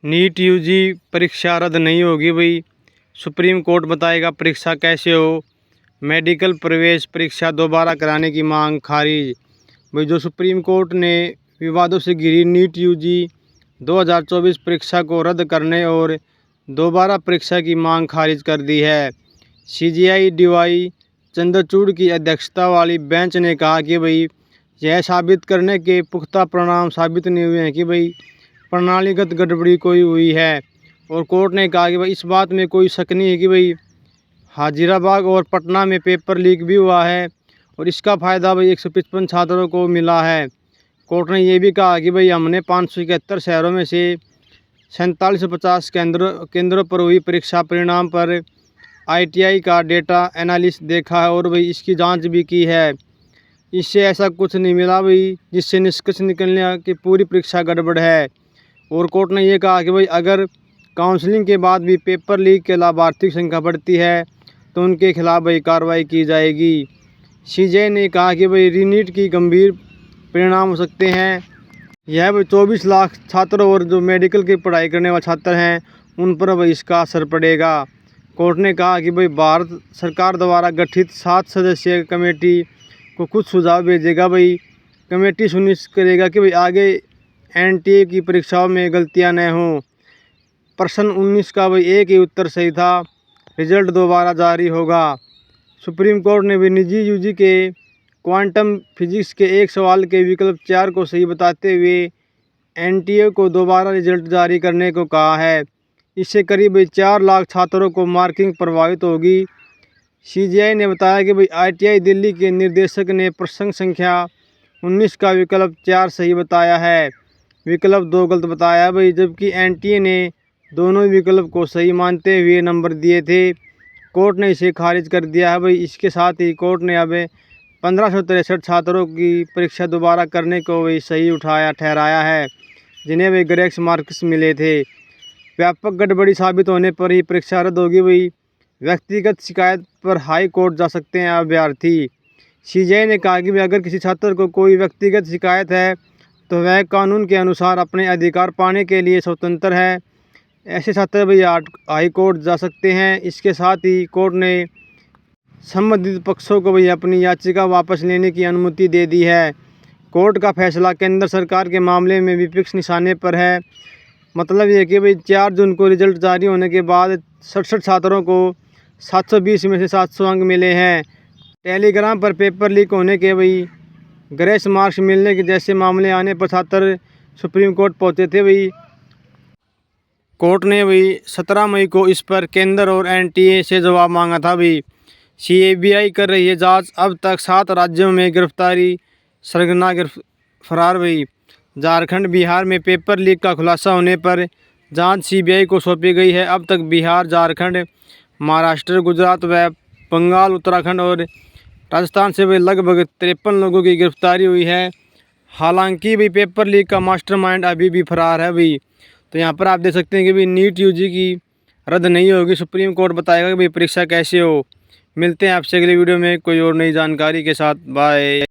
NEET UG परीक्षा रद्द नहीं होगी भाई। सुप्रीम कोर्ट बताएगा परीक्षा कैसे हो। मेडिकल प्रवेश परीक्षा दोबारा कराने की मांग खारिज। भाई जो सुप्रीम कोर्ट ने विवादों से घिरी नीट यूजी 2024 परीक्षा को रद्द करने और दोबारा परीक्षा की मांग खारिज कर दी है। सीजेआई डीवाई चंद्रचूड़ की अध्यक्षता वाली बेंच ने कहा कि भाई यह साबित करने के पुख्ता प्रमाण साबित नहीं हुए हैं कि भाई प्रणालीगत गड़बड़ी कोई हुई है। और कोर्ट ने कहा कि भाई इस बात में कोई शक नहीं है कि भाई हाजिराबाग और पटना में पेपर लीक भी हुआ है और इसका फ़ायदा भाई 155 छात्रों को मिला है। कोर्ट ने यह भी कहा कि भाई हमने 571 शहरों में से 4750 केंद्रों पर हुई परीक्षा परिणाम पर ITI का डेटा एनालिसिस देखा है और भाई इसकी जांच भी की है। इससे ऐसा कुछ नहीं मिला भाई जिससे निष्कर्ष निकलने कि पूरी परीक्षा गड़बड़ है। और कोर्ट ने यह कहा कि भाई अगर काउंसलिंग के बाद भी पेपर लीक के लाभार्थियों की संख्या बढ़ती है तो उनके खिलाफ भाई कार्रवाई की जाएगी। सीजेआई ने कहा कि भाई रीनीट की गंभीर परिणाम हो सकते हैं। यह भाई 24 लाख छात्रों और जो मेडिकल की पढ़ाई करने वाले छात्र हैं उन पर भाई इसका असर पड़ेगा। कोर्ट ने कहा कि भाई भारत सरकार द्वारा गठित 7 सदस्यीय कमेटी को कुछ सुझाव भेजेगा। भाई कमेटी सुनिश्चित करेगा कि भाई आगे NTA की परीक्षाओं में गलतियां न हों। प्रश्न 19 का भाई एक ही उत्तर सही था, रिजल्ट दोबारा जारी होगा। सुप्रीम कोर्ट ने भी निजी यूजी के क्वांटम फिजिक्स के एक सवाल के विकल्प 4 को सही बताते हुए NTA को दोबारा रिजल्ट जारी करने को कहा है। इससे करीब 4 लाख छात्रों को मार्किंग प्रभावित होगी। सीजेआई ने बताया कि भाई ITI दिल्ली के निर्देशक ने प्रश्न संख्या 19 का विकल्प 4 सही बताया है, विकल्प 2 गलत बताया भाई, जबकि NTA ने दोनों विकल्प को सही मानते हुए नंबर दिए थे। कोर्ट ने इसे खारिज कर दिया है भाई। इसके साथ ही कोर्ट ने अब 1563 छात्रों की परीक्षा दोबारा करने को वही सही ठहराया है जिन्हें वे ग्रेस मार्क्स मिले थे। व्यापक गड़बड़ी साबित होने पर ही परीक्षा रद्द होगी। वही व्यक्तिगत शिकायत पर हाई कोर्ट जा सकते हैं अभ्यर्थी। सीजेआई ने कहा कि अगर किसी छात्र को कोई व्यक्तिगत शिकायत है तो वह कानून के अनुसार अपने अधिकार पाने के लिए स्वतंत्र है। ऐसे छात्र भी हाई कोर्ट जा सकते हैं। इसके साथ ही कोर्ट ने संबंधित पक्षों को भी अपनी याचिका वापस लेने की अनुमति दे दी है। कोर्ट का फैसला केंद्र सरकार के मामले में विपक्ष निशाने पर है। मतलब ये कि भाई 4 जून को रिजल्ट जारी होने के बाद 67 छात्रों को 720 में से 700 अंक मिले हैं। टेलीग्राम पर पेपर लीक होने के भाई ग्रेस मार्क्स मिलने के जैसे मामले आने पर छात्र सुप्रीम कोर्ट पहुंचे थे। भाई कोर्ट ने भाई 17 मई को इस पर केंद्र और NTA से जवाब मांगा था। भाई CBI कर रही है जांच। अब तक 7 राज्यों में गिरफ्तारी सरगना फरार। भाई झारखंड बिहार में पेपर लीक का खुलासा होने पर जांच CBI को सौंपी गई है। अब तक बिहार, झारखंड, महाराष्ट्र, गुजरात व बंगाल, उत्तराखंड और राजस्थान से भी लगभग 53 लोगों की गिरफ्तारी हुई है। हालांकि भी पेपर लीक का मास्टरमाइंड अभी भी फरार है। भाई तो यहाँ पर आप देख सकते हैं कि भाई नीट यूजी की रद्द नहीं होगी। सुप्रीम कोर्ट बताएगा कि भाई परीक्षा कैसे हो। मिलते हैं आपसे अगले वीडियो में कोई और नई जानकारी के साथ। बाय।